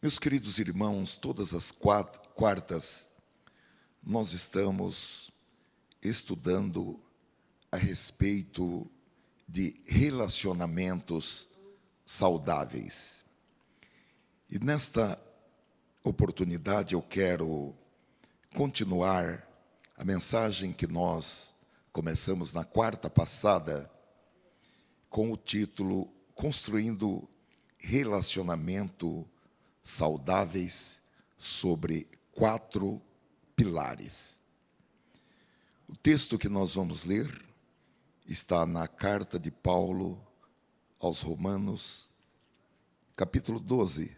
Meus queridos irmãos, todas as quartas nós estamos estudando a respeito de relacionamentos saudáveis. E nesta oportunidade eu quero continuar a mensagem que nós começamos na quarta passada com o título Construindo Relacionamento Saudáveis sobre 4 pilares. O texto que nós vamos ler está na carta de Paulo aos Romanos, capítulo 12,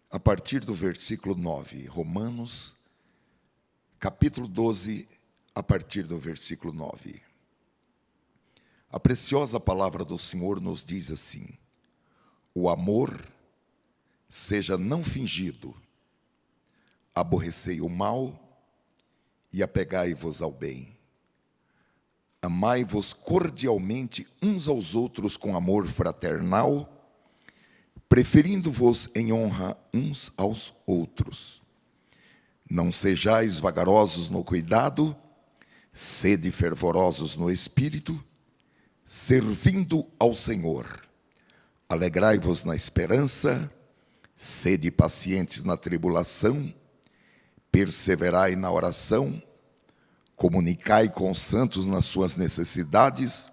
a partir do versículo 9. Romanos, capítulo 12, a partir do versículo 9. A preciosa palavra do Senhor nos diz assim: o amor seja não fingido, aborrecei o mal e apegai-vos ao bem. Amai-vos cordialmente uns aos outros com amor fraternal, preferindo-vos em honra uns aos outros. Não sejais vagarosos no cuidado, sede fervorosos no espírito, servindo ao Senhor. Alegrai-vos na esperança, sede pacientes na tribulação, perseverai na oração, comunicai com os santos nas suas necessidades,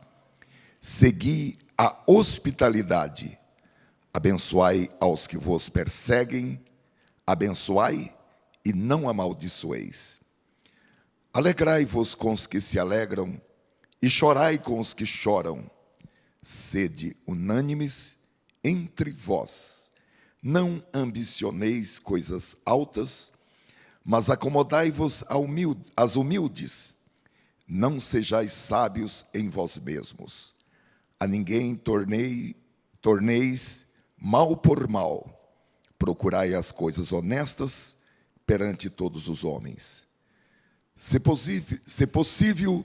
segui a hospitalidade, abençoai aos que vos perseguem, abençoai e não amaldiçoeis. Alegrai-vos com os que se alegram e chorai com os que choram. Sede unânimes entre vós. Não ambicioneis coisas altas, mas acomodai-vos às humildes. Não sejais sábios em vós mesmos. A ninguém torneis mal por mal. Procurai as coisas honestas perante todos os homens. Se possível,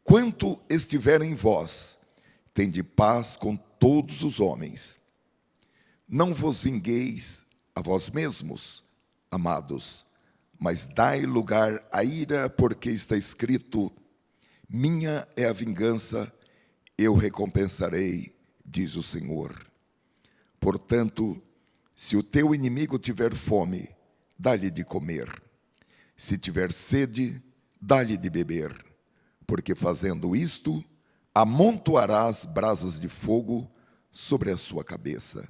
quanto estiver em vós, tende paz com todos os homens. Não vos vingueis a vós mesmos, amados, mas dai lugar à ira, porque está escrito: minha é a vingança, eu recompensarei, diz o Senhor. Portanto, se o teu inimigo tiver fome, dá-lhe de comer. Se tiver sede, dá-lhe de beber, porque fazendo isto, amontoarás brasas de fogo sobre a sua cabeça.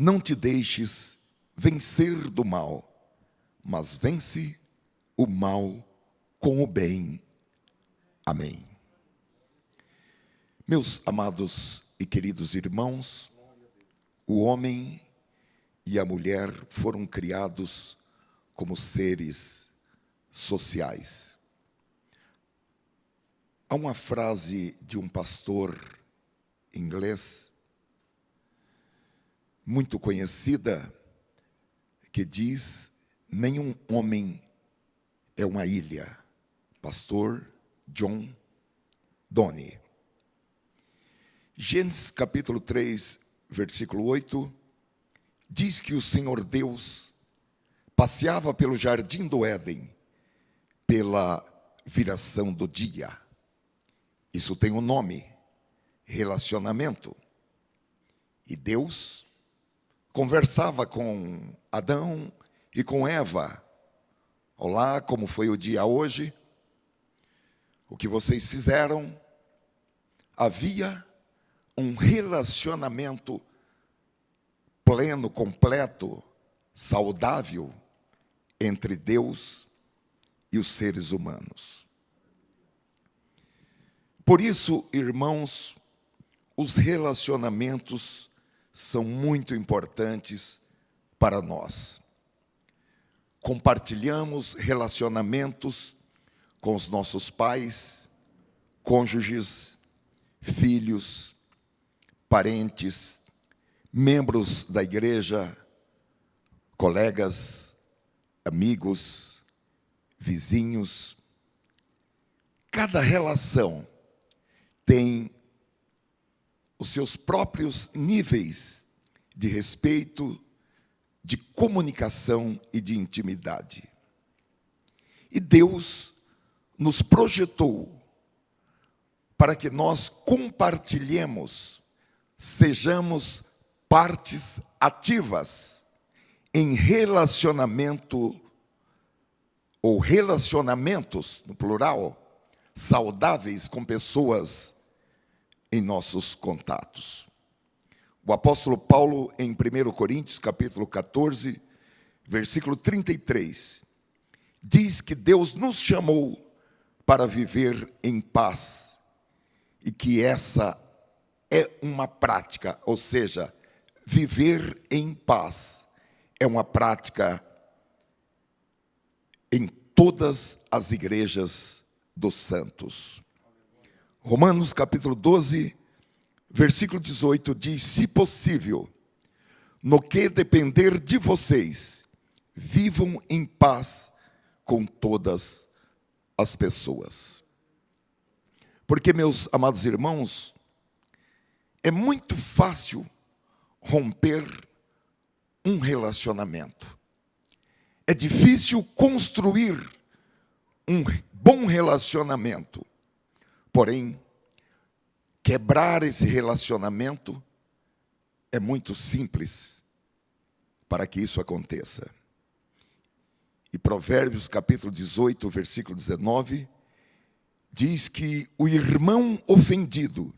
Não te deixes vencer do mal, mas vence o mal com o bem. Amém. Meus amados e queridos irmãos, o homem e a mulher foram criados como seres sociais. Há uma frase de um pastor inglês muito conhecida que diz: nenhum homem é uma ilha. Pastor John Donne. Gênesis capítulo 3, versículo 8, diz que o Senhor Deus passeava pelo jardim do Éden pela viração do dia. Isso tem um nome: relacionamento. E Deus conversava com Adão e com Eva. Olá, como foi o dia hoje? O que vocês fizeram? Havia um relacionamento pleno, completo, saudável entre Deus e os seres humanos. Por isso, irmãos, os relacionamentos são muito importantes para nós. Compartilhamos relacionamentos com os nossos pais, cônjuges, filhos, parentes, membros da igreja, colegas, amigos, vizinhos. Cada relação tem os seus próprios níveis de respeito, de comunicação e de intimidade. E Deus nos projetou para que nós compartilhemos, sejamos partes ativas em relacionamento ou relacionamentos, no plural, saudáveis com pessoas em nossos contatos. O apóstolo Paulo, em 1 Coríntios, capítulo 14, versículo 33, diz que Deus nos chamou para viver em paz e que essa é uma prática, ou seja, viver em paz é uma prática em todas as igrejas dos santos. Romanos capítulo 12, versículo 18 diz: se possível, no que depender de vocês, vivam em paz com todas as pessoas. Porque, meus amados irmãos, é muito fácil romper um relacionamento. É difícil construir um bom relacionamento. Porém, quebrar esse relacionamento é muito simples para que isso aconteça. E Provérbios capítulo 18, versículo 19, diz que o irmão ofendido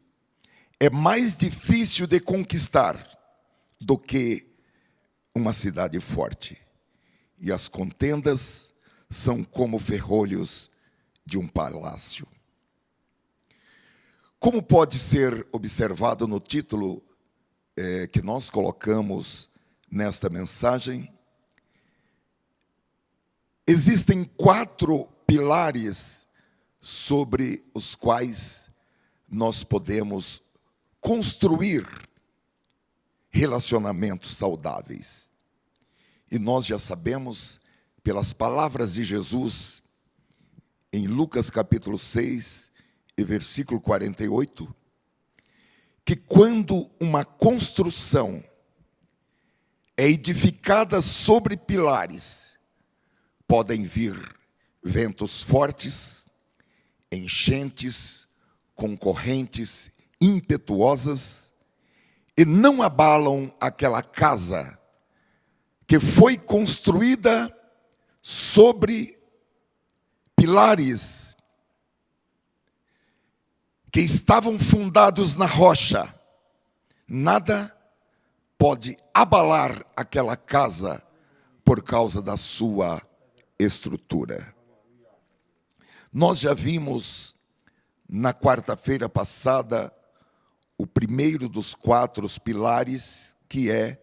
é mais difícil de conquistar do que uma cidade forte. E as contendas são como ferrolhos de um palácio. Como pode ser observado no título que nós colocamos nesta mensagem, existem 4 pilares sobre os quais nós podemos construir relacionamentos saudáveis. E nós já sabemos, pelas palavras de Jesus, em Lucas capítulo 6, e versículo 48, que quando uma construção é edificada sobre pilares, podem vir ventos fortes, enchentes, concorrentes, impetuosas, e não abalam aquela casa que foi construída sobre pilares que estavam fundados na rocha. Nada pode abalar aquela casa por causa da sua estrutura. Nós já vimos na quarta-feira passada o primeiro dos 4 pilares, que é: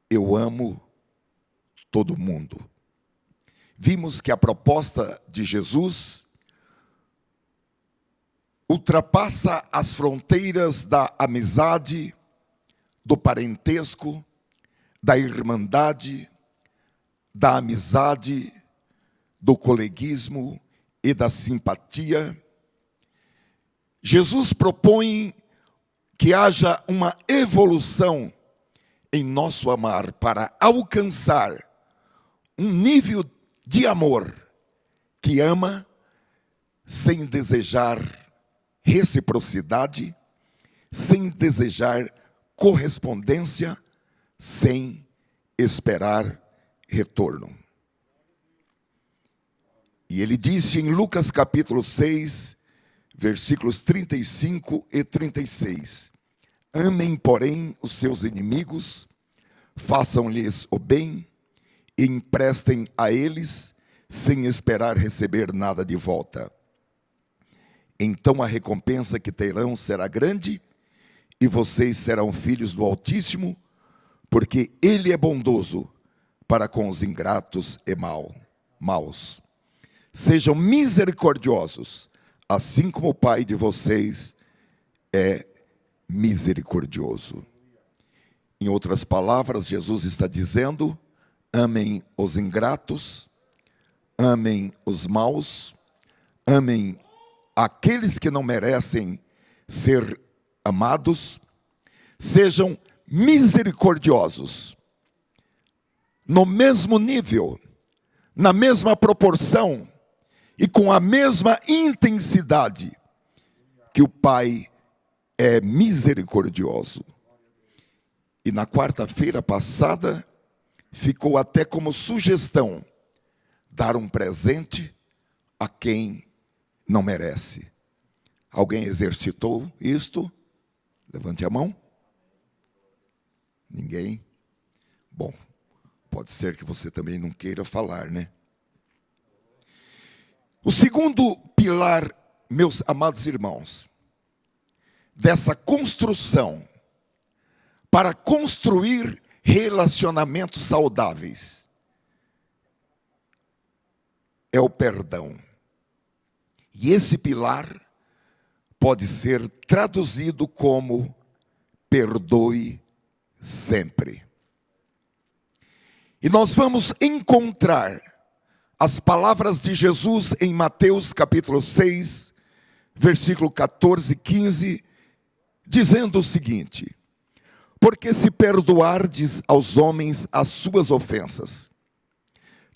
eu amo todo mundo. Vimos que a proposta de Jesus ultrapassa as fronteiras da amizade, do parentesco, da irmandade, da amizade, do coleguismo e da simpatia. Jesus propõe que haja uma evolução em nosso amar para alcançar um nível de amor que ama sem desejar reciprocidade, sem desejar correspondência, sem esperar retorno. E ele disse em Lucas capítulo 6, versículos 35 e 36, amem, porém, os seus inimigos, façam-lhes o bem e emprestem a eles, sem esperar receber nada de volta. Então a recompensa que terão será grande, e vocês serão filhos do Altíssimo, porque Ele é bondoso para com os ingratos e maus. Sejam misericordiosos, assim como o Pai de vocês é misericordioso. Em outras palavras, Jesus está dizendo: amem os ingratos, amem os maus, amem aqueles que não merecem ser amados, sejam misericordiosos, no mesmo nível, na mesma proporção e com a mesma intensidade que o Pai é misericordioso. E na quarta-feira passada, ficou até como sugestão dar um presente a quem não merece. Alguém exercitou isto? Levante a mão. Ninguém? Bom, pode ser que você também não queira falar, né? O segundo pilar, meus amados irmãos, dessa construção para construir relacionamentos saudáveis é o perdão. E esse pilar pode ser traduzido como perdoe sempre. E nós vamos encontrar as palavras de Jesus em Mateus capítulo 6, versículo 14 e 15, dizendo o seguinte: porque se perdoardes aos homens as suas ofensas,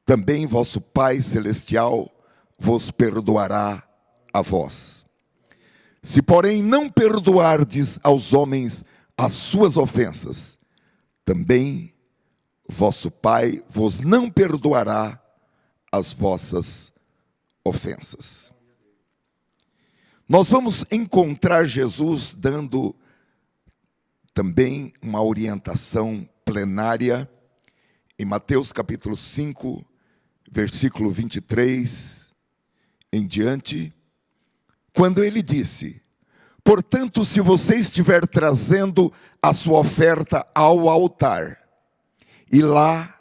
também vosso Pai Celestial vos perdoará a vós. Se, porém, não perdoardes aos homens as suas ofensas, também vosso Pai vos não perdoará as vossas ofensas. Nós vamos encontrar Jesus dando também uma orientação plenária em Mateus capítulo 5, versículo 23 em diante, quando ele disse: portanto, se você estiver trazendo a sua oferta ao altar, e lá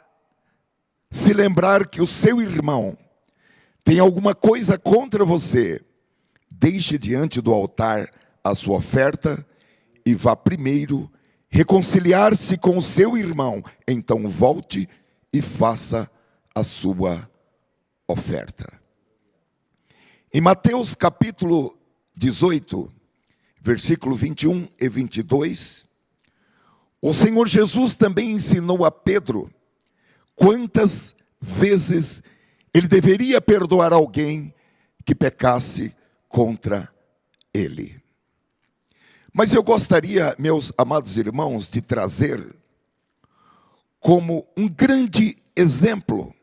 se lembrar que o seu irmão tem alguma coisa contra você, deixe diante do altar a sua oferta e vá primeiro reconciliar-se com o seu irmão, então volte e faça a sua oferta. Em Mateus capítulo 18, versículo 21 e 22, o Senhor Jesus também ensinou a Pedro quantas vezes ele deveria perdoar alguém que pecasse contra ele. Mas eu gostaria, meus amados irmãos, de trazer como um grande exemplo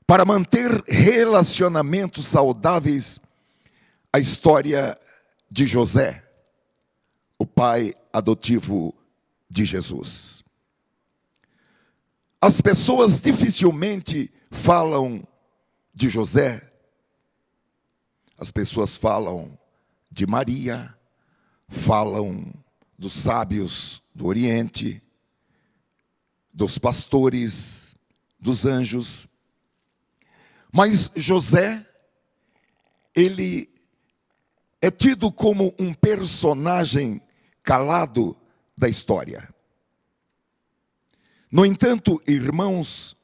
para manter relacionamentos saudáveis a história de José, o pai adotivo de Jesus. As pessoas dificilmente falam de José. As pessoas falam de Maria, falam dos sábios do Oriente, dos pastores, dos anjos. Mas José, ele é tido como um personagem calado da história. No entanto, irmãos,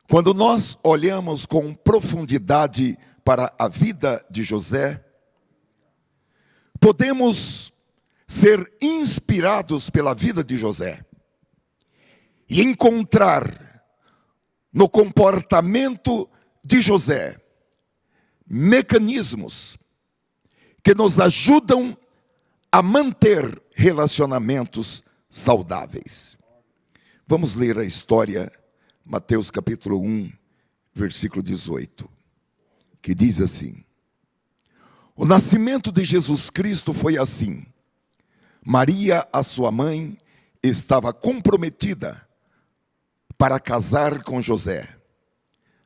quando nós olhamos com profundidade para a vida de José, podemos ser inspirados pela vida de José e encontrar no comportamento de José mecanismos que nos ajudam a manter relacionamentos saudáveis. Vamos ler a história, Mateus capítulo 1, versículo 18, que diz assim: o nascimento de Jesus Cristo foi assim. Maria, a sua mãe, estava comprometida para casar com José,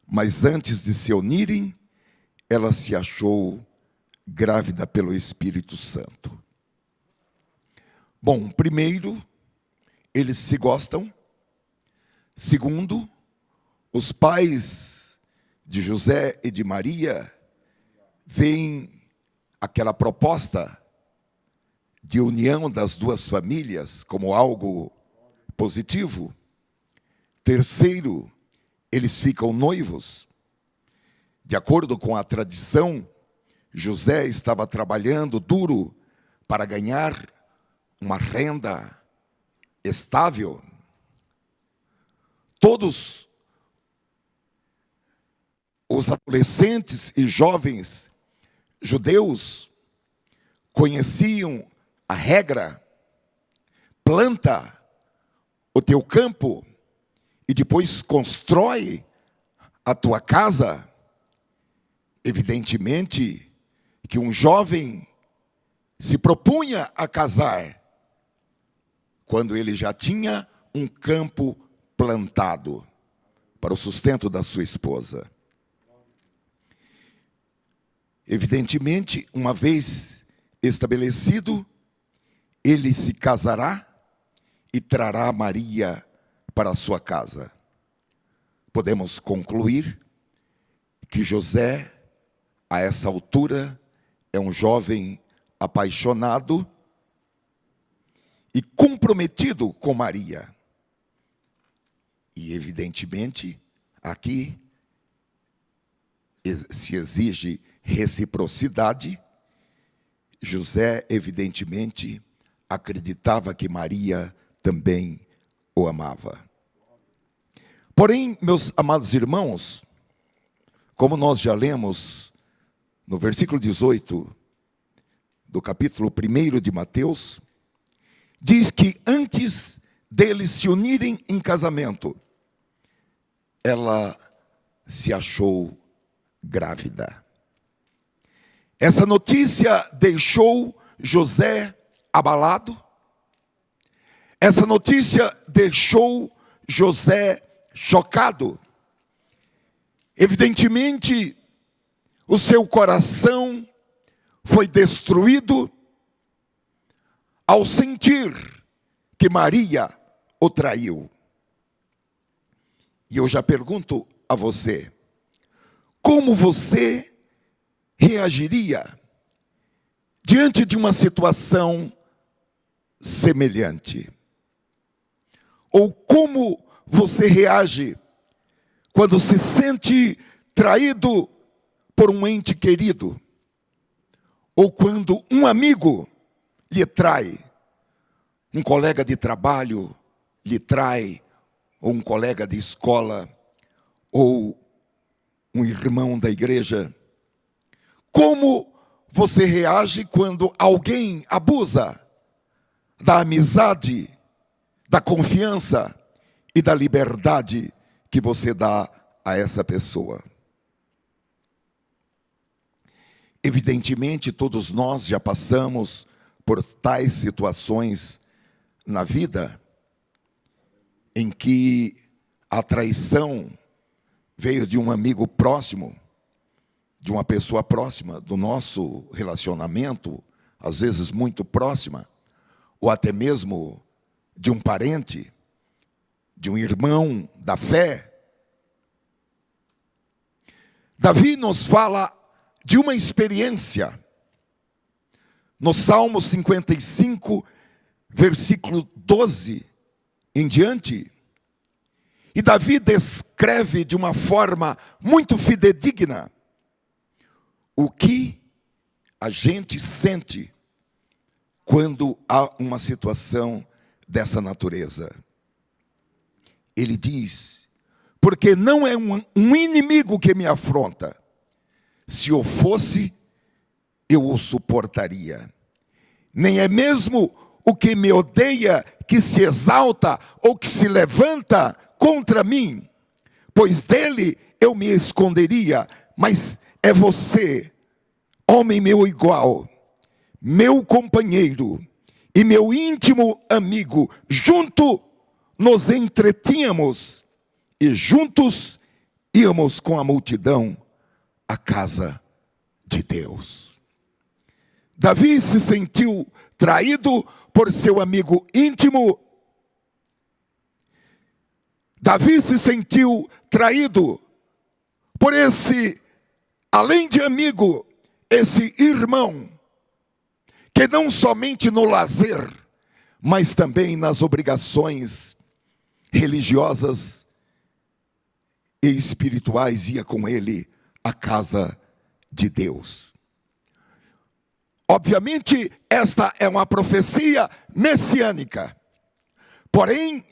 mas antes de se unirem, ela se achou grávida pelo Espírito Santo. Bom, primeiro, eles se gostam. Segundo, os pais de José e de Maria veem aquela proposta de união das duas famílias como algo positivo. Terceiro, eles ficam noivos. De acordo com a tradição, José estava trabalhando duro para ganhar uma renda estável. Todos os adolescentes e jovens judeus conheciam a regra: planta o teu campo e depois constrói a tua casa. Evidentemente que um jovem se propunha a casar quando ele já tinha um campo plantado para o sustento da sua esposa. Evidentemente, uma vez estabelecido, ele se casará e trará Maria para a sua casa. Podemos concluir que José, a essa altura, é um jovem apaixonado e comprometido com Maria. E, evidentemente, aqui se exige reciprocidade. José, evidentemente, acreditava que Maria também o amava. Porém, meus amados irmãos, como nós já lemos no versículo 18 do capítulo 1 de Mateus, diz que antes deles se unirem em casamento, ela se achou grávida. Essa notícia deixou José abalado. Essa notícia deixou José chocado. Evidentemente, o seu coração foi destruído ao sentir que Maria o traiu. E eu já pergunto a você: como você reagiria diante de uma situação semelhante? Ou como você reage quando se sente traído por um ente querido? Ou quando um amigo lhe trai, um colega de trabalho lhe trai, ou um colega de escola, ou um irmão da igreja? Como você reage quando alguém abusa da amizade, da confiança e da liberdade que você dá a essa pessoa? Evidentemente, todos nós já passamos por tais situações na vida em que a traição veio de um amigo próximo, de uma pessoa próxima do nosso relacionamento, às vezes muito próxima, ou até mesmo de um parente, de um irmão da fé. Davi nos fala de uma experiência no Salmo 55, versículo 12 em diante. E Davi descreve de uma forma muito fidedigna o que a gente sente quando há uma situação dessa natureza. Ele diz: porque não é um inimigo que me afronta. Se eu fosse, eu o suportaria. Nem é mesmo o que me odeia que se exalta ou que se levanta contra mim, pois dele eu me esconderia. Mas é você, homem meu igual, meu companheiro e meu íntimo amigo. Junto nos entretínhamos e juntos íamos com a multidão à casa de Deus. Davi se sentiu traído por seu amigo íntimo. Davi se sentiu traído por esse, além de amigo, esse irmão, que não somente no lazer, mas também nas obrigações religiosas e espirituais ia com ele à casa de Deus. Obviamente, esta é uma profecia messiânica. Porém,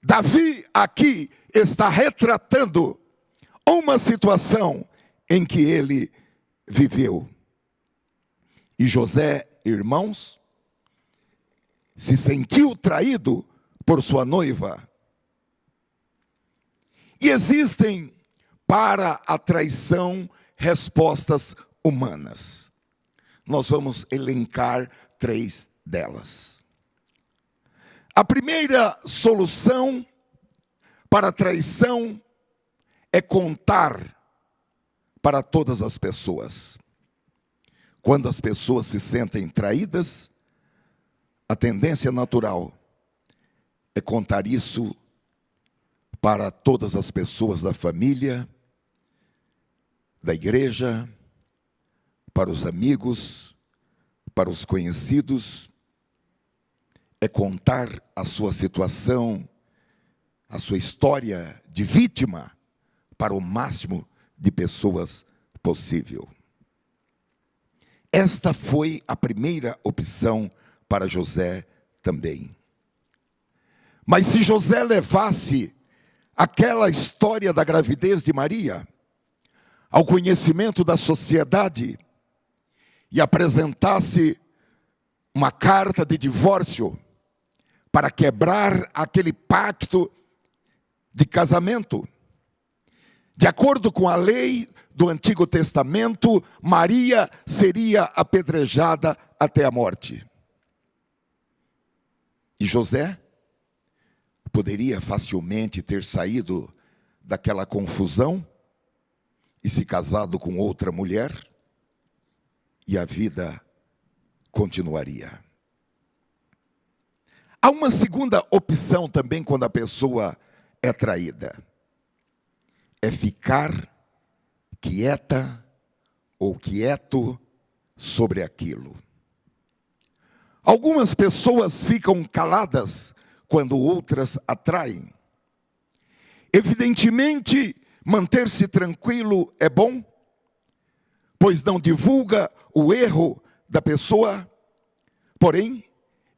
Davi aqui está retratando uma situação em que ele viveu. E José, irmãos, se sentiu traído por sua noiva. E existem para a traição respostas humanas. Nós vamos elencar 3 delas. A primeira solução para a traição é contar para todas as pessoas. Quando as pessoas se sentem traídas, a tendência natural é contar isso para todas as pessoas da família, da igreja, para os amigos, para os conhecidos. É contar a sua situação, a sua história de vítima para o máximo de pessoas possível. Esta foi a primeira opção para José também. Mas se José levasse aquela história da gravidez de Maria ao conhecimento da sociedade e apresentasse uma carta de divórcio para quebrar aquele pacto de casamento, de acordo com a lei do Antigo Testamento, Maria seria apedrejada até a morte. E José poderia facilmente ter saído daquela confusão e se casado com outra mulher, e a vida continuaria. Há uma segunda opção também quando a pessoa é traída. É ficar quieta ou quieto sobre aquilo. Algumas pessoas ficam caladas quando outras atraem. Evidentemente, manter-se tranquilo é bom, pois não divulga o erro da pessoa, porém,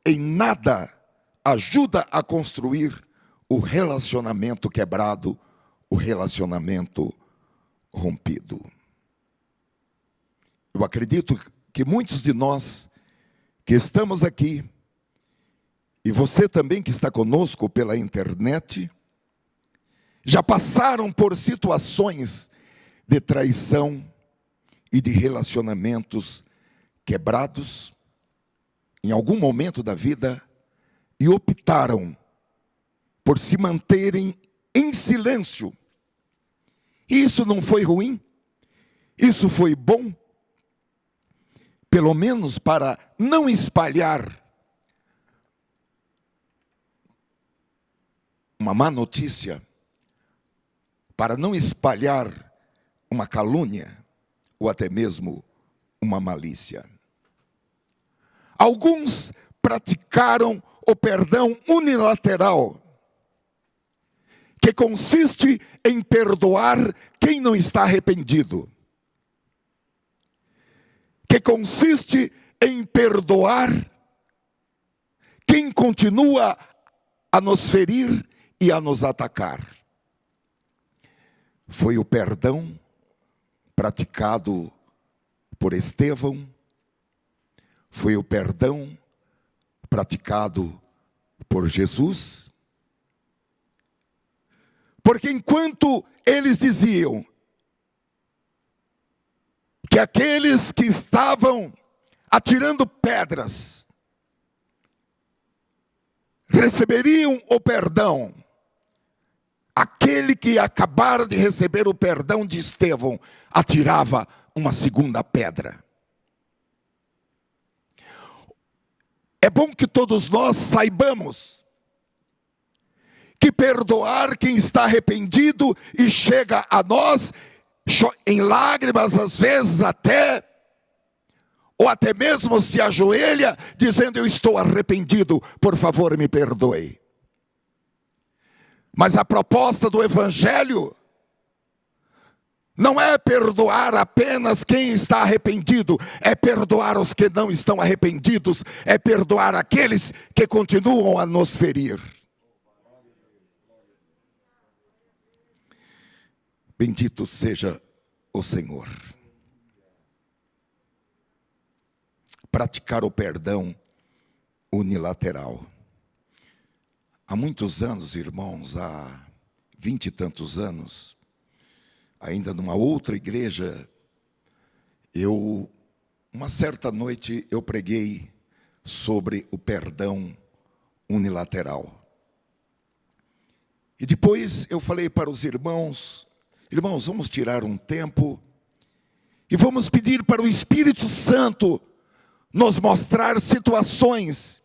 em nada ajuda a construir o relacionamento quebrado, o relacionamento rompido. Eu acredito que muitos de nós que estamos aqui, e você também que está conosco pela internet, já passaram por situações de traição e de relacionamentos quebrados em algum momento da vida e optaram por se manterem em silêncio. E isso não foi ruim, isso foi bom, pelo menos para não espalhar uma má notícia, para não espalhar uma calúnia ou até mesmo uma malícia. Alguns praticaram o perdão unilateral, que consiste em perdoar quem não está arrependido, que consiste em perdoar quem continua a nos ferir e a nos atacar. Foi o perdão praticado por Estevão, foi o perdão praticado por Jesus, porque enquanto eles diziam que aqueles que estavam atirando pedras receberiam o perdão, aquele que acabara de receber o perdão de Estevão atirava uma segunda pedra. É bom que todos nós saibamos que perdoar quem está arrependido e chega a nós em lágrimas, às vezes até, ou até mesmo se ajoelha, dizendo: eu estou arrependido, por favor me perdoe. Mas a proposta do Evangelho não é perdoar apenas quem está arrependido, é perdoar os que não estão arrependidos, é perdoar aqueles que continuam a nos ferir. Bendito seja o Senhor. Praticar o perdão unilateral. Há muitos anos, irmãos, há 20 e tantos anos, ainda numa outra igreja, uma certa noite eu preguei sobre o perdão unilateral. E depois eu falei para os irmãos, vamos tirar um tempo e vamos pedir para o Espírito Santo nos mostrar situações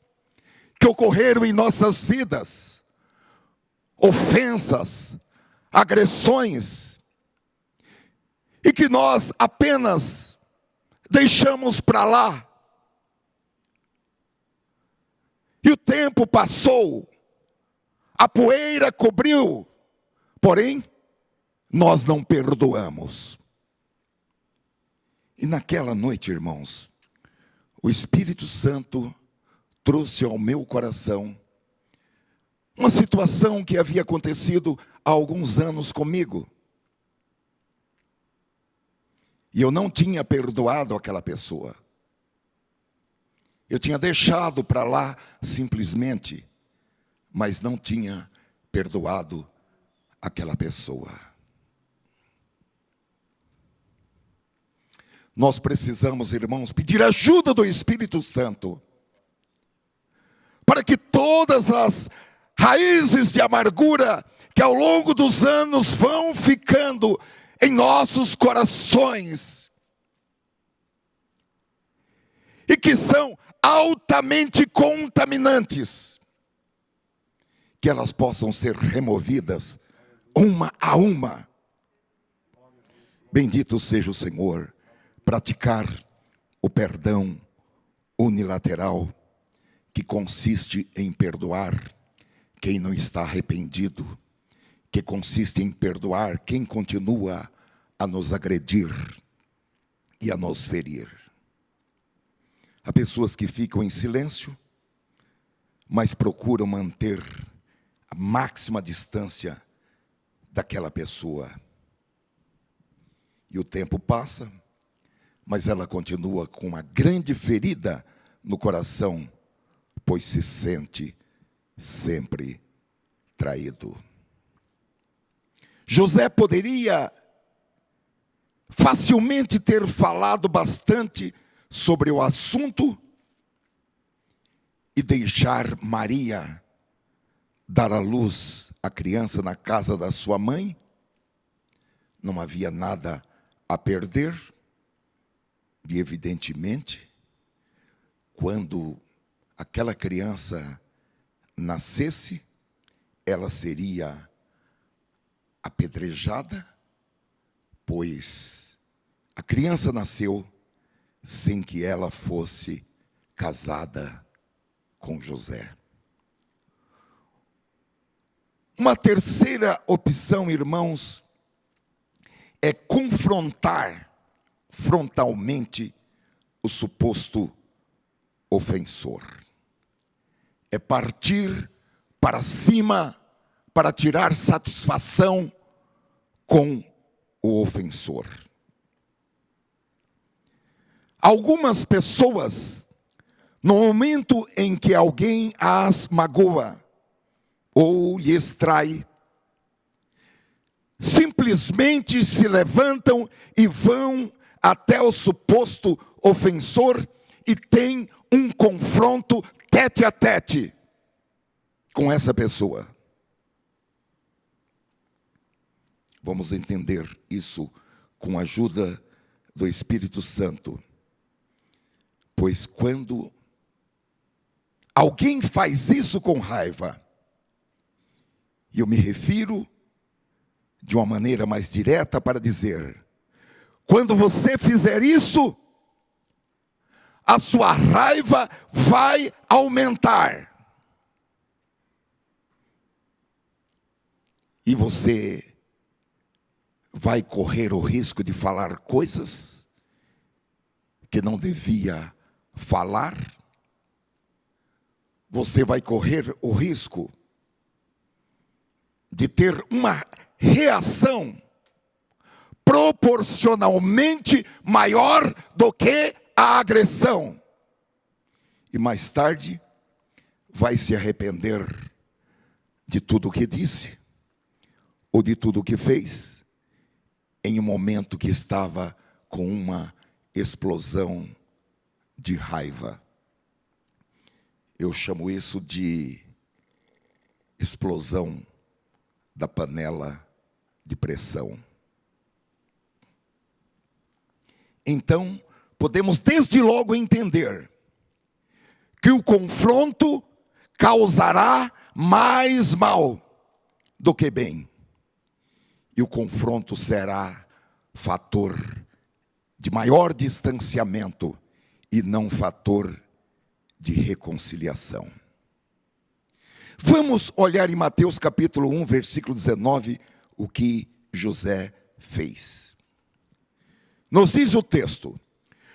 que ocorreram em nossas vidas, ofensas, agressões, e que nós apenas deixamos para lá. E o tempo passou, a poeira cobriu, porém, nós não perdoamos. E naquela noite, irmãos, o Espírito Santo trouxe ao meu coração uma situação que havia acontecido há alguns anos comigo. E eu não tinha perdoado aquela pessoa. Eu tinha deixado para lá simplesmente, mas não tinha perdoado aquela pessoa. Nós precisamos, irmãos, pedir ajuda do Espírito Santo, para que todas as raízes de amargura que ao longo dos anos vão ficando em nossos corações, e que são altamente contaminantes, que elas possam ser removidas uma a uma. Bendito seja o Senhor. Praticar o perdão unilateral, que consiste em perdoar quem não está arrependido, que consiste em perdoar quem continua a nos agredir e a nos ferir. Há pessoas que ficam em silêncio, mas procuram manter a máxima distância daquela pessoa. E o tempo passa, mas ela continua com uma grande ferida no coração, pois se sente sempre traído. José poderia facilmente ter falado bastante sobre o assunto e deixar Maria dar à luz a criança na casa da sua mãe. Não havia nada a perder. E evidentemente, quando aquela criança nascesse, ela seria apedrejada, pois a criança nasceu sem que ela fosse casada com José. Uma terceira opção, irmãos, é confrontar frontalmente o suposto ofensor. É partir para cima para tirar satisfação com o ofensor. Algumas pessoas, no momento em que alguém as magoa ou lhes trai, simplesmente se levantam e vão até o suposto ofensor e têm um confronto tete a tete com essa pessoa. Vamos entender isso com a ajuda do Espírito Santo. Pois quando alguém faz isso com raiva, e eu me refiro de uma maneira mais direta para dizer, quando você fizer isso, a sua raiva vai aumentar. E você vai correr o risco de falar coisas que não devia falar. Você vai correr o risco de ter uma reação proporcionalmente maior do que a agressão. E mais tarde vai se arrepender de tudo o que disse, ou de tudo o que fez, em um momento que estava com uma explosão de raiva. Eu chamo isso de explosão da panela de pressão. Então, podemos desde logo entender que o confronto causará mais mal do que bem. E o confronto será fator de maior distanciamento e não fator de reconciliação. Vamos olhar em Mateus capítulo 1, versículo 19, o que José fez. Nos diz o texto: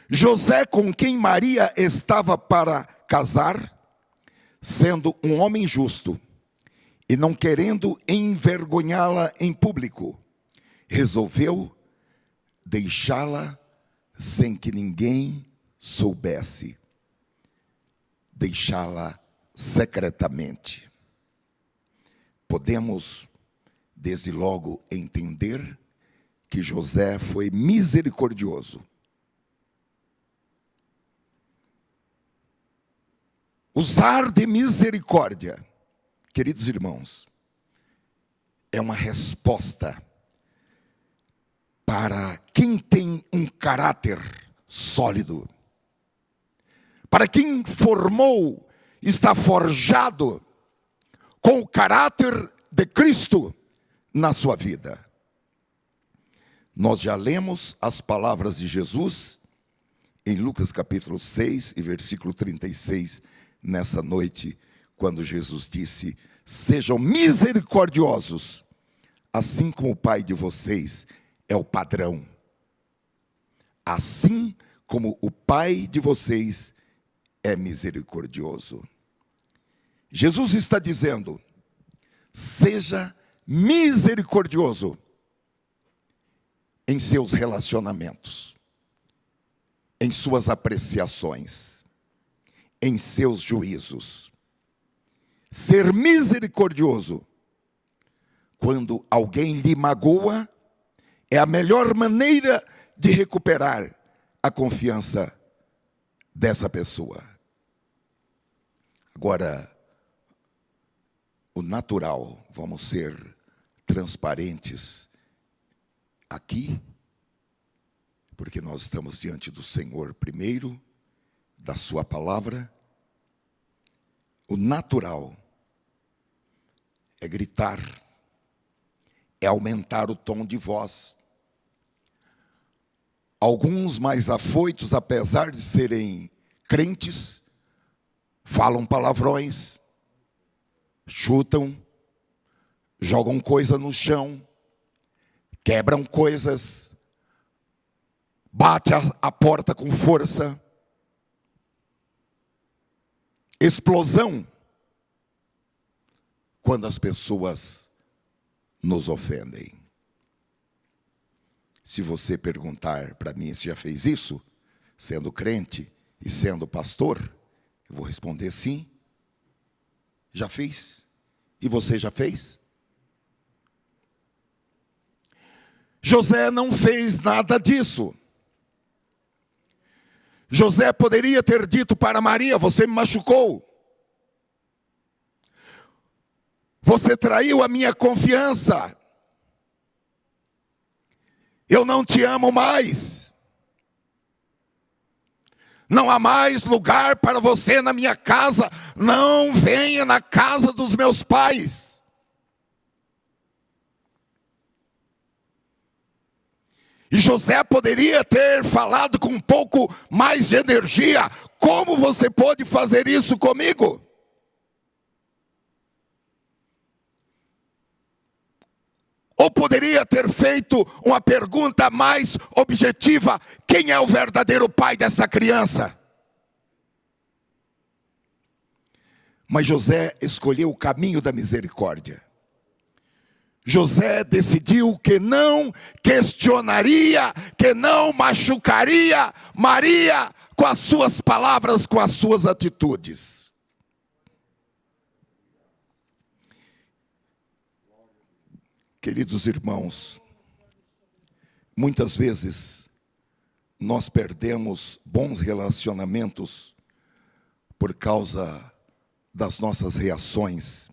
José, com quem Maria estava para casar, sendo um homem justo e não querendo envergonhá-la em público, resolveu deixá-la sem que ninguém soubesse, deixá-la secretamente. Podemos, desde logo, entender que José foi misericordioso. Usar de misericórdia, queridos irmãos, é uma resposta para quem tem um caráter sólido, para quem formou, está forjado com o caráter de Cristo na sua vida. Nós já lemos as palavras de Jesus em Lucas capítulo 6 e versículo 36, nessa noite, quando Jesus disse: sejam misericordiosos, assim como o Pai de vocês é o padrão. Assim como o Pai de vocês é misericordioso. Jesus está dizendo: seja misericordioso em seus relacionamentos, em suas apreciações, em seus juízos. Ser misericordioso quando alguém lhe magoa é a melhor maneira de recuperar a confiança dessa pessoa. Agora, o natural, vamos ser transparentes aqui, porque nós estamos diante do Senhor primeiro, da sua palavra. O natural é gritar, é aumentar o tom de voz. Alguns mais afoitos, apesar de serem crentes, falam palavrões, chutam, jogam coisa no chão, quebram coisas, bate a porta com força. Explosão quando as pessoas nos ofendem. Se você perguntar para mim se já fez isso, sendo crente e sendo pastor, eu vou responder sim. Já fiz. E você já fez? José não fez nada disso. José poderia ter dito para Maria: você me machucou. Você traiu a minha confiança. Eu não te amo mais. Não há mais lugar para você na minha casa. Não venha na casa dos meus pais. E José poderia ter falado com um pouco mais de energia: como você pode fazer isso comigo? Ou poderia ter feito uma pergunta mais objetiva: quem é o verdadeiro pai dessa criança? Mas José escolheu o caminho da misericórdia. José decidiu que não questionaria, que não machucaria Maria com as suas palavras, com as suas atitudes. Queridos irmãos, muitas vezes nós perdemos bons relacionamentos por causa das nossas reações,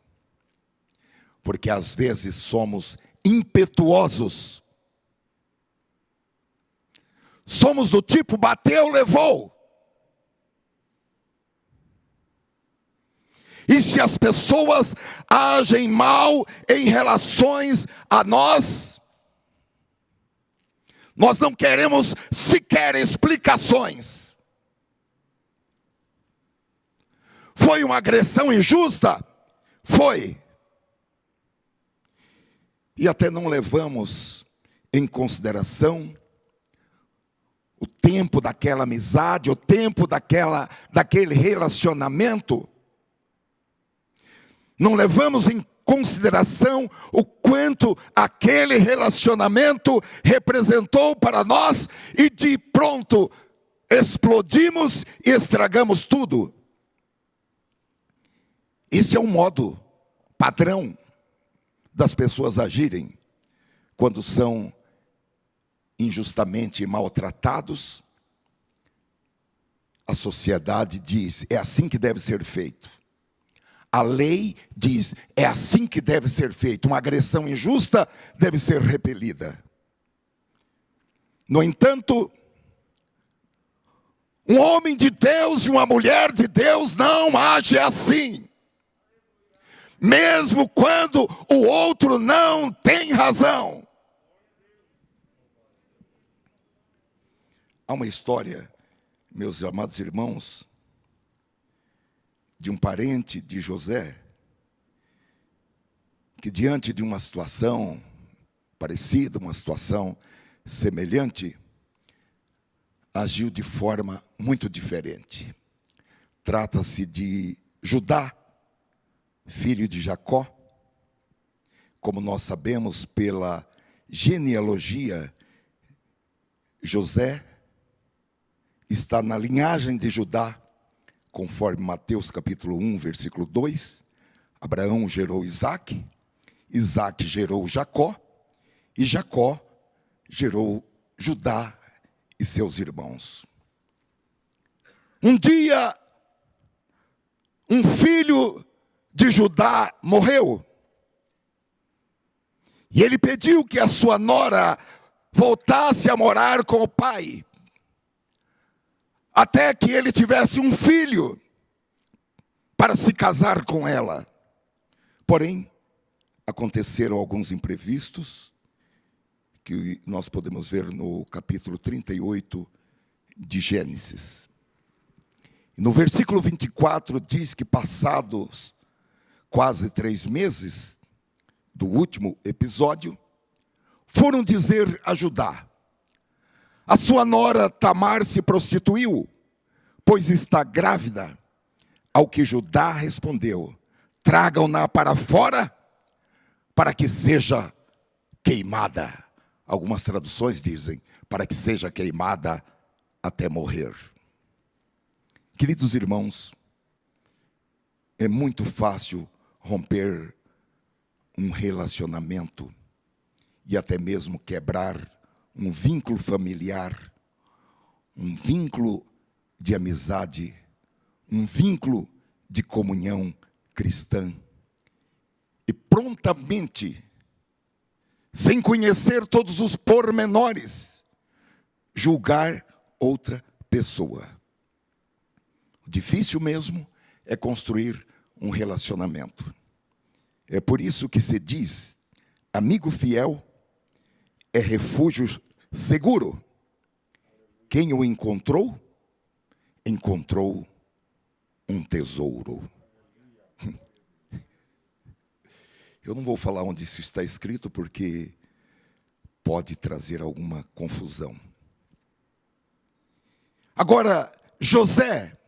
porque às vezes somos impetuosos, somos do tipo bateu, levou. E se as pessoas agem mal em relações a nós, nós não queremos sequer explicações. Foi uma agressão injusta? Foi. E até não levamos em consideração o tempo daquela amizade, o tempo daquele relacionamento. Não levamos em consideração o quanto aquele relacionamento representou para nós e de pronto explodimos e estragamos tudo. Esse é o modo padrão das pessoas agirem quando são injustamente maltratados. A sociedade diz, é assim que deve ser feito. A lei diz, é assim que deve ser feito. Uma agressão injusta deve ser repelida. No entanto, um homem de Deus e uma mulher de Deus não age assim. Mesmo quando o outro não tem razão. Há uma história, meus amados irmãos, de um parente de José, que diante de uma situação parecida, uma situação semelhante, agiu de forma muito diferente. Trata-se de Judá, filho de Jacó. Como nós sabemos pela genealogia, José está na linhagem de Judá, conforme Mateus capítulo 1, versículo 2. Abraão gerou Isaque, Isaque gerou Jacó, e Jacó gerou Judá e seus irmãos. Um dia, um filho de Judá morreu. E ele pediu que a sua nora voltasse a morar com o pai, até que ele tivesse um filho para se casar com ela. Porém, aconteceram alguns imprevistos, que nós podemos ver no capítulo 38 de Gênesis. No versículo 24 diz que passados quase 3 meses do último episódio, foram dizer a Judá: a sua nora Tamar se prostituiu, pois está grávida. Ao que Judá respondeu: tragam-na para fora, para que seja queimada. Algumas traduções dizem, para que seja queimada até morrer. Queridos irmãos, é muito fácil romper um relacionamento e até mesmo quebrar um vínculo familiar, um vínculo de amizade, um vínculo de comunhão cristã. E prontamente, sem conhecer todos os pormenores, julgar outra pessoa. Difícil mesmo é construir um relacionamento. É por isso que se diz, amigo fiel é refúgio seguro. Quem o encontrou, encontrou um tesouro. Eu não vou falar onde isso está escrito, porque pode trazer alguma confusão. Agora, José,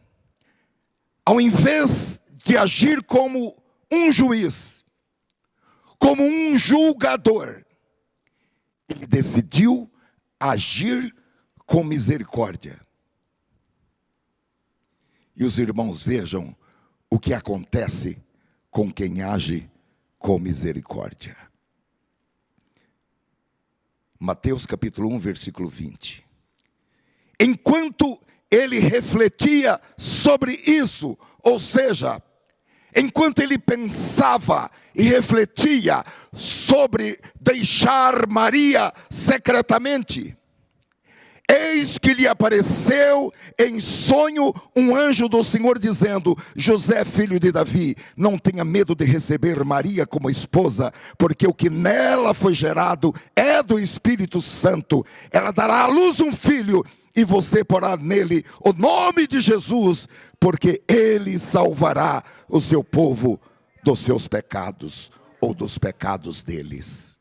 ao invés de agir como um juiz, como um julgador, ele decidiu agir com misericórdia. E os irmãos vejam o que acontece com quem age com misericórdia. Mateus capítulo 1, versículo 20. Enquanto ele refletia sobre isso, ou seja, enquanto ele pensava e refletia sobre deixar Maria secretamente, eis que lhe apareceu em sonho um anjo do Senhor dizendo: José, filho de Davi, não tenha medo de receber Maria como esposa, porque o que nela foi gerado é do Espírito Santo. Ela dará à luz um filho, e você porá nele o nome de Jesus, porque ele salvará o seu povo dos seus pecados, ou dos pecados deles.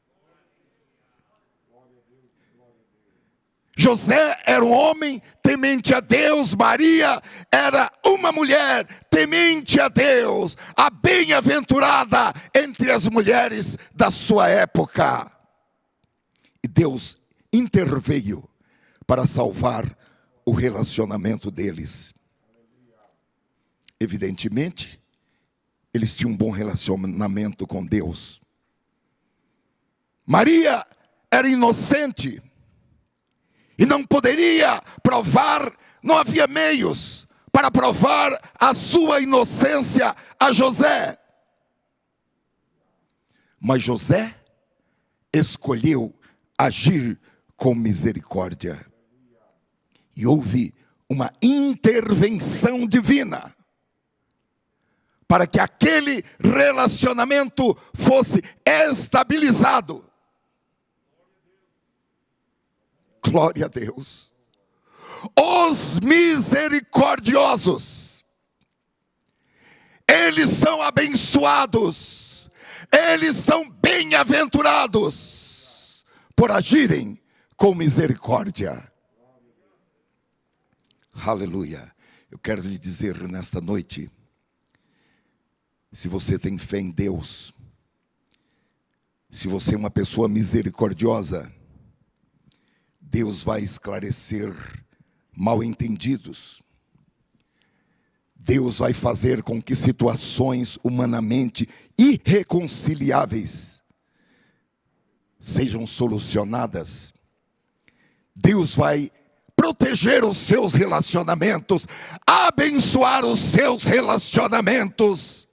José era um homem temente a Deus, Maria era uma mulher temente a Deus, a bem-aventurada entre as mulheres da sua época. E Deus interveio para salvar o relacionamento deles. Evidentemente, eles tinham um bom relacionamento com Deus. Maria era inocente e não poderia provar, não havia meios para provar a sua inocência a José. Mas José escolheu agir com misericórdia. E houve uma intervenção divina para que aquele relacionamento fosse estabilizado. Glória a Deus. Os misericordiosos, eles são abençoados, eles são bem-aventurados por agirem com misericórdia. Aleluia. Eu quero lhe dizer nesta noite, se você tem fé em Deus, se você é uma pessoa misericordiosa, Deus vai esclarecer mal-entendidos. Deus vai fazer com que situações humanamente irreconciliáveis sejam solucionadas. Deus vai proteger os seus relacionamentos, abençoar os seus relacionamentos.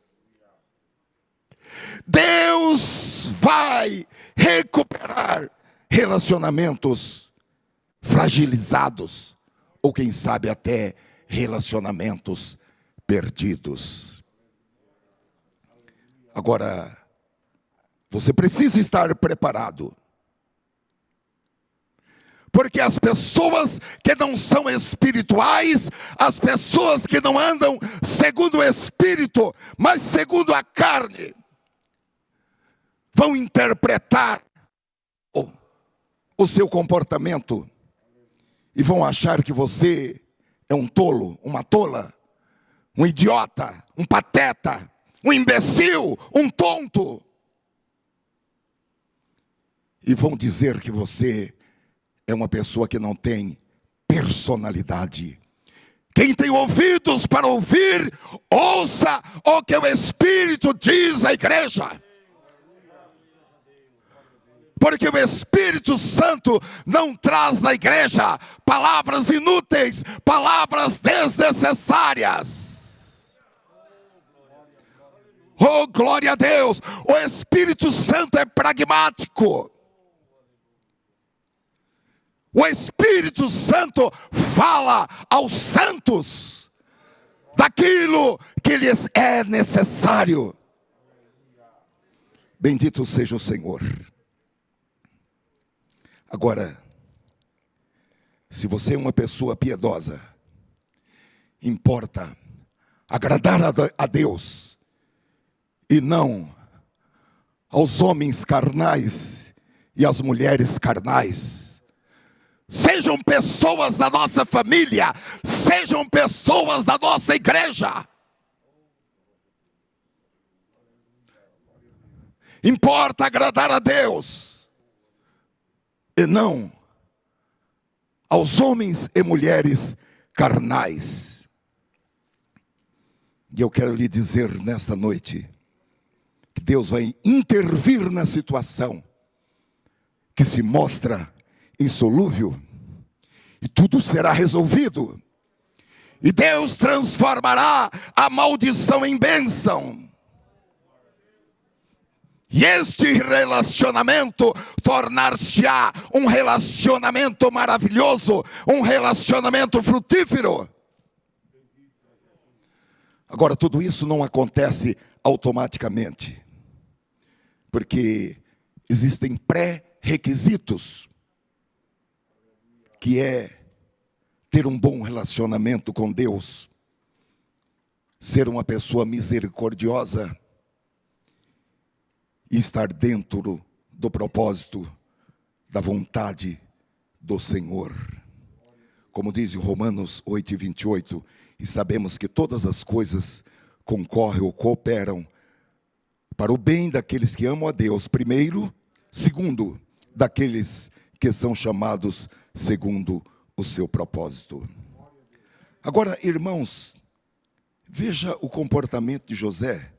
Deus vai recuperar relacionamentos fragilizados, ou quem sabe até relacionamentos perdidos. Agora, você precisa estar preparado, porque as pessoas que não são espirituais, as pessoas que não andam segundo o Espírito, mas segundo a carne, vão interpretar o seu comportamento e vão achar que você é um tolo, uma tola, um idiota, um pateta, um imbecil, um tonto. E vão dizer que você é uma pessoa que não tem personalidade. Quem tem ouvidos para ouvir, ouça o que o Espírito diz à igreja. Porque o Espírito Santo não traz na igreja palavras inúteis, palavras desnecessárias. Oh, glória a Deus! O Espírito Santo é pragmático. O Espírito Santo fala aos santos daquilo que lhes é necessário. Bendito seja o Senhor. Agora, se você é uma pessoa piedosa, importa agradar a Deus e não aos homens carnais e as mulheres carnais. Sejam pessoas da nossa família, sejam pessoas da nossa igreja. Importa agradar a Deus e não aos homens e mulheres carnais. E eu quero lhe dizer nesta noite que Deus vai intervir na situação que se mostra insolúvel, e tudo será resolvido, e Deus transformará a maldição em bênção, e este relacionamento tornar-se-á um relacionamento maravilhoso, um relacionamento frutífero. Agora, tudo isso não acontece automaticamente, porque existem pré-requisitos, que é ter um bom relacionamento com Deus, ser uma pessoa misericordiosa e estar dentro do propósito da vontade do Senhor. Como diz Romanos 8:28, e sabemos que todas as coisas concorrem ou cooperam para o bem daqueles que amam a Deus, primeiro, segundo, daqueles que são chamados segundo o seu propósito. Agora, irmãos, veja o comportamento de José,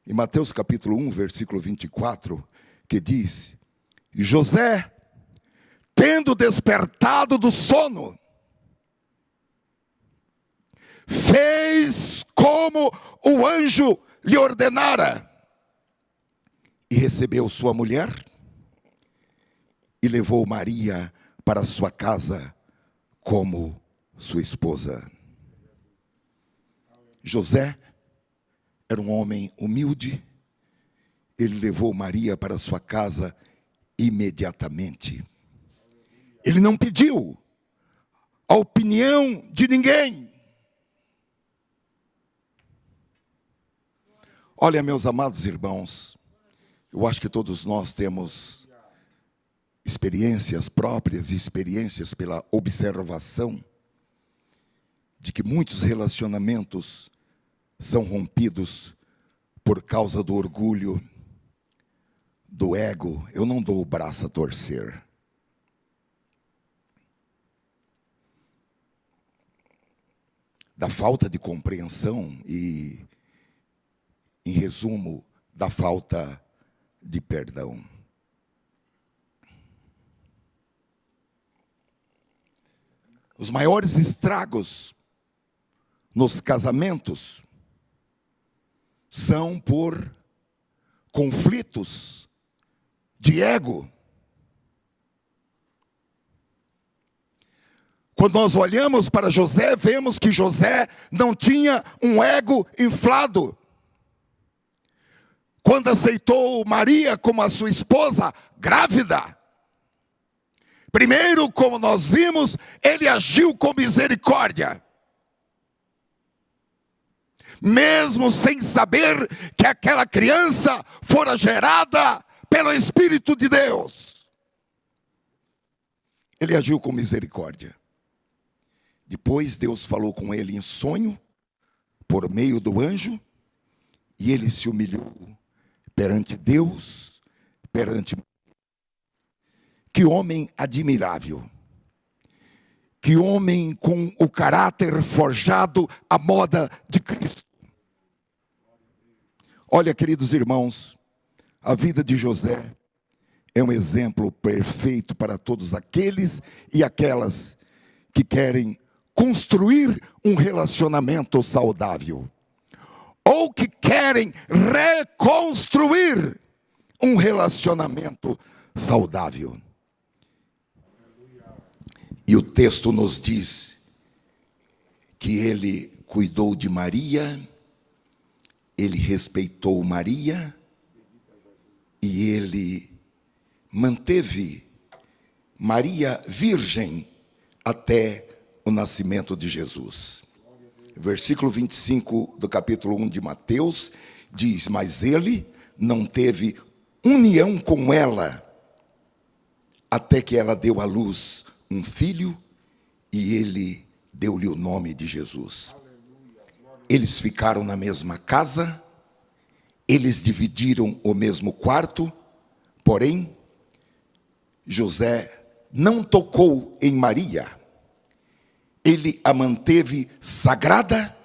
em Mateus capítulo 1, versículo 24, que diz: José, tendo despertado do sono, fez como o anjo lhe ordenara, e recebeu sua mulher, e levou Maria para sua casa como sua esposa. José era um homem humilde, ele levou Maria para sua casa imediatamente. Ele não pediu a opinião de ninguém. Olha, meus amados irmãos, eu acho que todos nós temos experiências próprias e experiências pela observação de que muitos relacionamentos são rompidos por causa do orgulho, do ego. Eu não dou o braço a torcer. Da falta de compreensão e, em resumo, da falta de perdão. Os maiores estragos nos casamentos são por conflitos de ego. Quando nós olhamos para José, vemos que José não tinha um ego inflado. Quando aceitou Maria como a sua esposa, grávida, primeiro, como nós vimos, ele agiu com misericórdia. Mesmo sem saber que aquela criança fora gerada pelo Espírito de Deus. Ele agiu com misericórdia. Depois Deus falou com ele em sonho, por meio do anjo, e ele se humilhou perante Deus, perante... Que homem admirável, que homem com o caráter forjado à moda de Cristo. Olha, queridos irmãos, a vida de José é um exemplo perfeito para todos aqueles e aquelas que querem construir um relacionamento saudável, ou que querem reconstruir um relacionamento saudável. E o texto nos diz que ele cuidou de Maria, ele respeitou Maria, e ele manteve Maria virgem até o nascimento de Jesus. Versículo 25 do capítulo 1 de Mateus diz: mas ele não teve união com ela até que ela deu à luz um filho e ele deu-lhe o nome de Jesus. Eles ficaram na mesma casa, eles dividiram o mesmo quarto, porém, José não tocou em Maria. Ele a manteve sagrada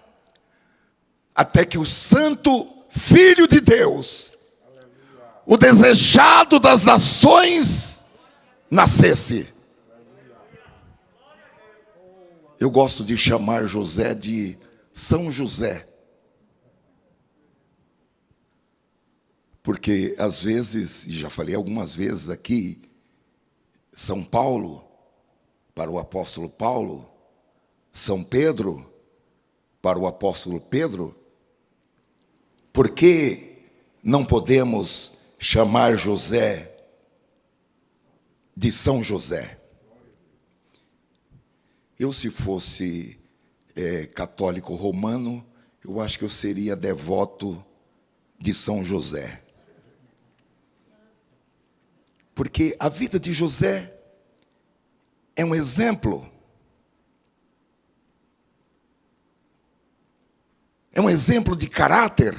até que o Santo Filho de Deus, o desejado das nações, nascesse. Eu gosto de chamar José de São José, porque às vezes, e já falei algumas vezes aqui, São Paulo, para o apóstolo Paulo, São Pedro, para o apóstolo Pedro, por que não podemos chamar José de São José? Eu, se fosse católico romano, eu acho que eu seria devoto de São José. Porque a vida de José é um exemplo. É um exemplo de caráter,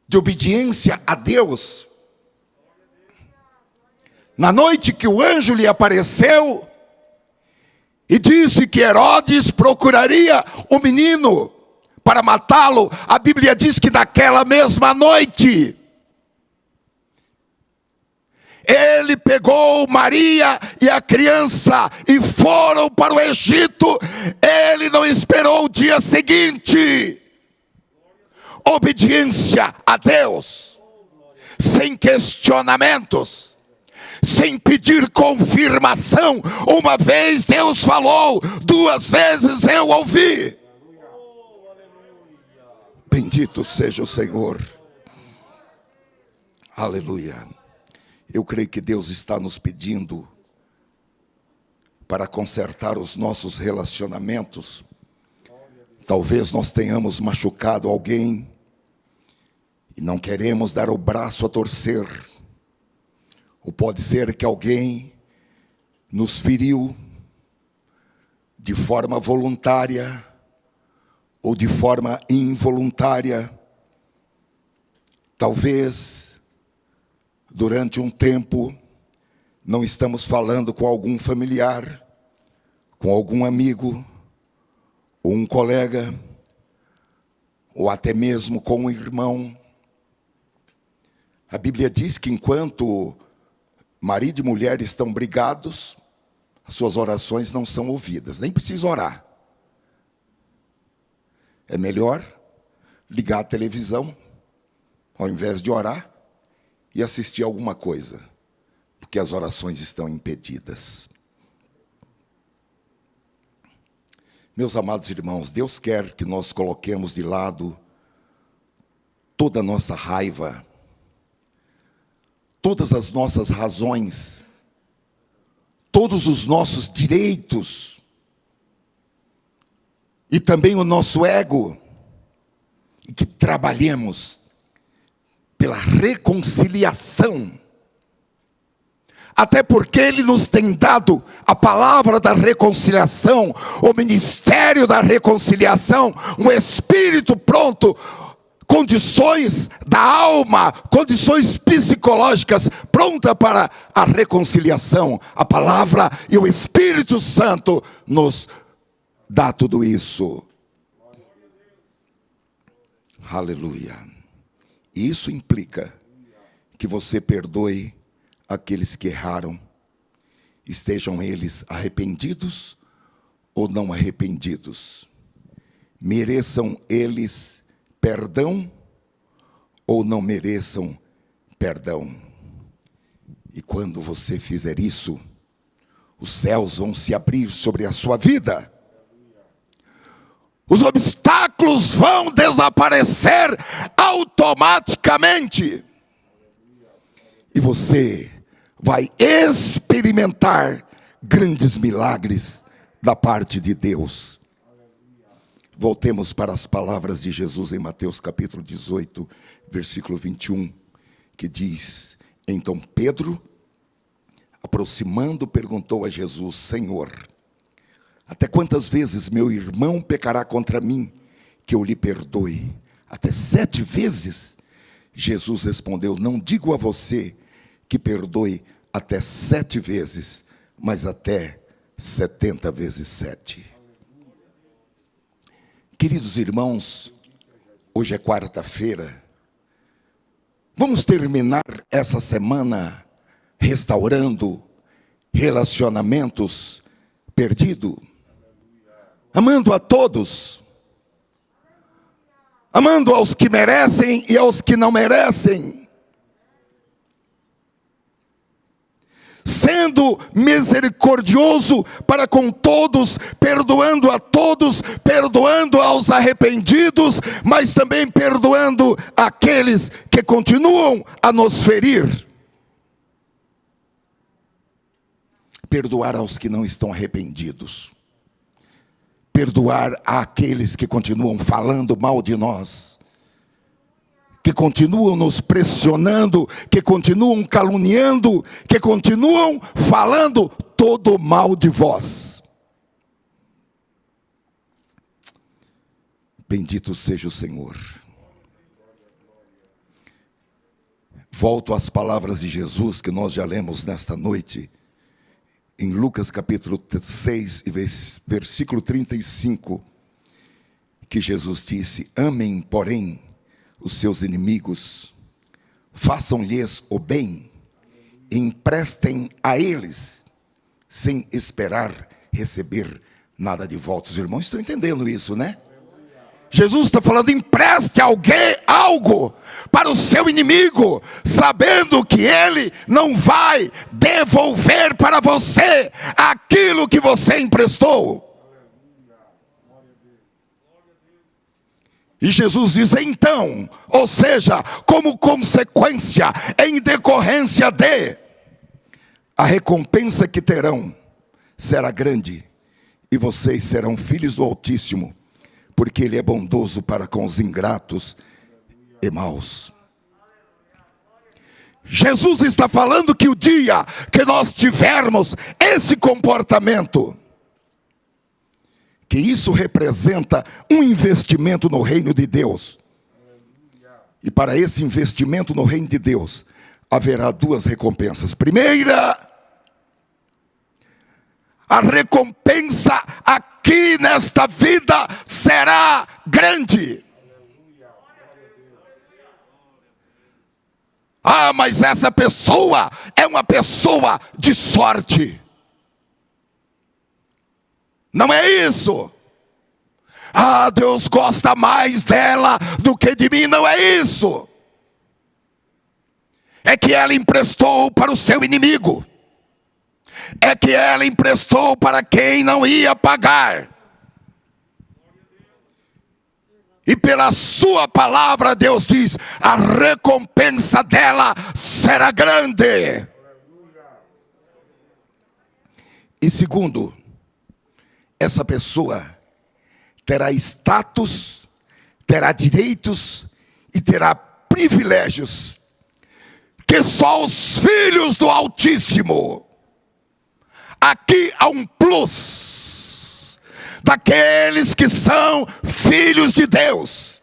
de obediência a Deus. Na noite que o anjo lhe apareceu e disse que Herodes procuraria o menino para matá-lo, a Bíblia diz que naquela mesma noite ele pegou Maria e a criança e foram para o Egito. Ele não esperou o dia seguinte. Obediência a Deus, sem questionamentos, sem pedir confirmação. Uma vez Deus falou, duas vezes eu ouvi. Bendito seja o Senhor. Aleluia. Eu creio que Deus está nos pedindo para consertar os nossos relacionamentos. Talvez nós tenhamos machucado alguém e não queremos dar o braço a torcer. Ou pode ser que alguém nos feriu de forma voluntária ou de forma involuntária. Talvez durante um tempo não estamos falando com algum familiar, com algum amigo, ou um colega, ou até mesmo com um irmão. A Bíblia diz que enquanto marido e mulher estão brigados, as suas orações não são ouvidas, nem precisa orar. É melhor ligar a televisão, ao invés de orar, e assistir alguma coisa, porque as orações estão impedidas. Meus amados irmãos, Deus quer que nós coloquemos de lado toda a nossa raiva, todas as nossas razões, todos os nossos direitos, e também o nosso ego, e que trabalhemos pela reconciliação. Até porque Ele nos tem dado a palavra da reconciliação, o ministério da reconciliação, um espírito pronto, condições da alma, condições psicológicas pronta para a reconciliação. A palavra e o Espírito Santo nos dá tudo isso. Aleluia. Isso implica que você perdoe aqueles que erraram, estejam eles arrependidos ou não arrependidos. Mereçam eles perdão ou não mereçam perdão. E quando você fizer isso, os céus vão se abrir sobre a sua vida. Os obstáculos vão desaparecer automaticamente. E você vai experimentar grandes milagres da parte de Deus. Voltemos para as palavras de Jesus em Mateus capítulo 18, versículo 21, que diz: então Pedro, aproximando, perguntou a Jesus: Senhor, até quantas vezes meu irmão pecará contra mim, que eu lhe perdoe? Até 7 vezes? Jesus respondeu: não digo a você que perdoe até 7 vezes, mas até 70 vezes 7. Queridos irmãos, hoje é quarta-feira. Vamos terminar essa semana restaurando relacionamentos perdidos, amando a todos, amando aos que merecem e aos que não merecem, sendo misericordioso para com todos, perdoando a todos, perdoando aos arrependidos, mas também perdoando aqueles que continuam a nos ferir. Perdoar aos que não estão arrependidos. Perdoar àqueles que continuam falando mal de nós, que continuam nos pressionando, que continuam caluniando, que continuam falando todo mal de vós. Bendito seja o Senhor. Volto às palavras de Jesus que nós já lemos nesta noite, em Lucas capítulo 6, versículo 35, que Jesus disse: amem, porém, os seus inimigos, façam-lhes o bem, emprestem a eles, sem esperar receber nada de volta. Os irmãos estão entendendo isso, né? Jesus está falando: empreste alguém algo para o seu inimigo, sabendo que ele não vai devolver para você aquilo que você emprestou. E Jesus diz então, ou seja, como consequência, em decorrência de, a recompensa que terão será grande, e vocês serão filhos do Altíssimo, porque Ele é bondoso para com os ingratos e maus. Jesus está falando que o dia que nós tivermos esse comportamento, que isso representa um investimento no reino de Deus. E para esse investimento no reino de Deus, haverá 2 recompensas. Primeira, a recompensa aqui nesta vida será grande. Ah, mas essa pessoa é uma pessoa de sorte. Não é isso. Ah, Deus gosta mais dela do que de mim. Não é isso. É que ela emprestou para o seu inimigo. É que ela emprestou para quem não ia pagar. E pela sua palavra Deus diz: a recompensa dela será grande. E segundo, essa pessoa terá status, terá direitos e terá privilégios que só os filhos do Altíssimo. Aqui há um plus daqueles que são filhos de Deus.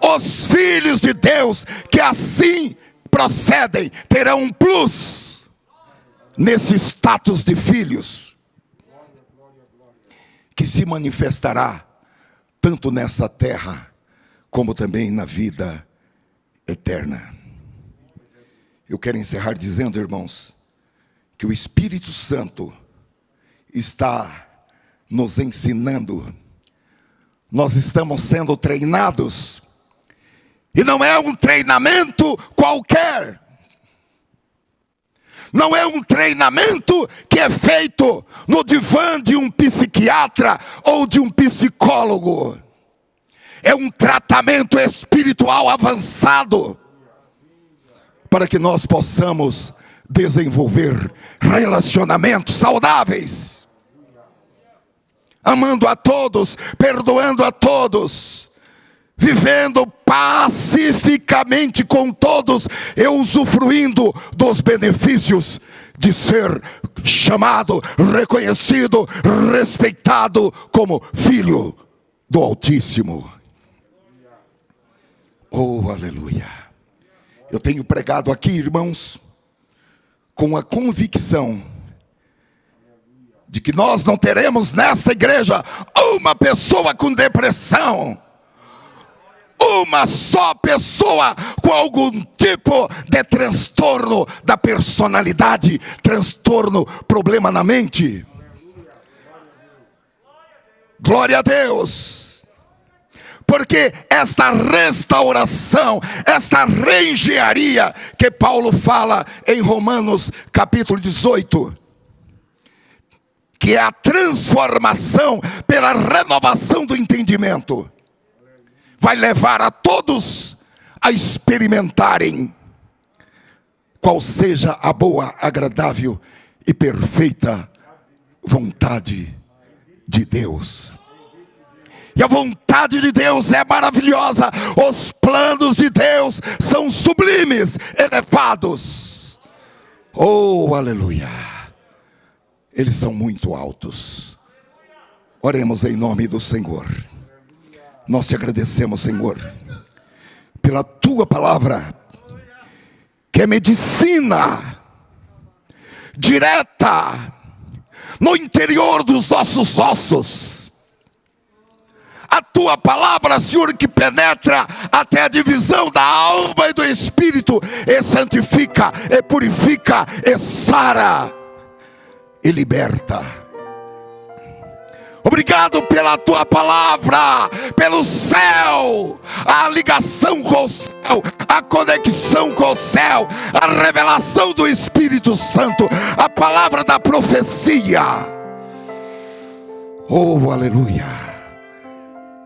Os filhos de Deus que assim procedem terão um plus nesse status de filhos, que se manifestará tanto nessa terra como também na vida eterna. Eu quero encerrar dizendo, irmãos, que o Espírito Santo está nos ensinando. Nós estamos sendo treinados, e não é um treinamento qualquer. Não é um treinamento que é feito no divã de um psiquiatra ou de um psicólogo. É um tratamento espiritual avançado, para que nós possamos desenvolver relacionamentos saudáveis, amando a todos, perdoando a todos, vivendo pacificamente com todos e usufruindo dos benefícios de ser chamado, reconhecido, respeitado como filho do Altíssimo. Oh, aleluia! Eu tenho pregado aqui, irmãos, com a convicção de que nós não teremos nesta igreja uma pessoa com depressão, uma só pessoa com algum tipo de transtorno da personalidade, transtorno, problema na mente. Glória a Deus! Porque esta restauração, esta reengenharia que Paulo fala em Romanos capítulo 18, que é a transformação pela renovação do entendimento, vai levar a todos a experimentarem qual seja a boa, agradável e perfeita vontade de Deus. E a vontade de Deus é maravilhosa. Os planos de Deus são sublimes, elevados. Oh, aleluia! Eles são muito altos. Oremos em nome do Senhor. Nós te agradecemos, Senhor, pela tua palavra, que é medicina direta no interior dos nossos ossos. A tua palavra, Senhor, que penetra até a divisão da alma e do espírito, e santifica, e purifica, e sara, e liberta. Obrigado pela tua palavra, pelo céu, a ligação com o céu, a conexão com o céu, a revelação do Espírito Santo, a palavra da profecia. Oh, aleluia!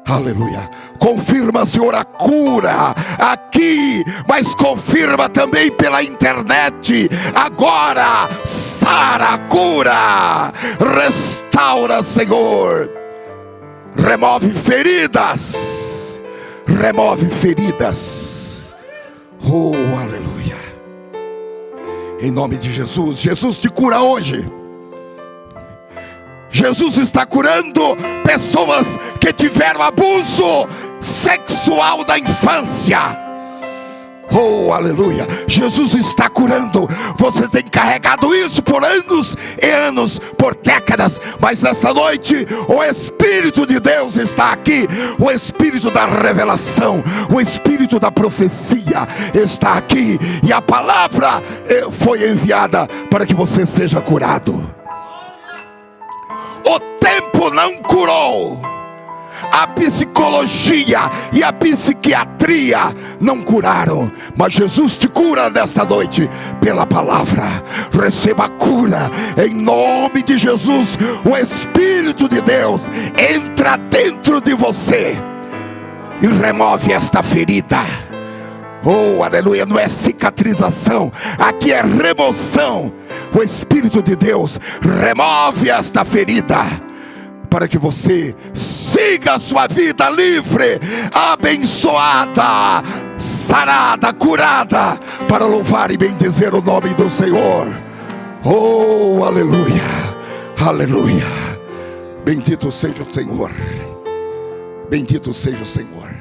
Aleluia! Confirma, Senhor, a cura aqui, mas confirma também pela internet. Agora, sara, cura, restaura, Senhor. Remove feridas. Remove feridas. Oh, aleluia! Em nome de Jesus. Jesus te cura hoje. Jesus está curando pessoas que tiveram abuso sexual da infância. Oh, aleluia! Jesus está curando. Você tem carregado isso por anos e anos, por décadas, mas essa noite o Espírito de Deus está aqui. O Espírito da revelação, o Espírito da profecia está aqui, e a palavra foi enviada para que você seja curado. O tempo não curou, a psicologia e a psiquiatria não curaram, mas Jesus te cura nesta noite pela palavra. Receba a cura em nome de Jesus. O Espírito de Deus entra dentro de você e remove esta ferida. Oh, aleluia! Não é cicatrização, aqui é remoção. O Espírito de Deus remove esta ferida, para que você siga a sua vida livre, abençoada, sarada, curada, para louvar e bendizer o nome do Senhor. Oh, aleluia! Aleluia! Bendito seja o Senhor. Bendito seja o Senhor.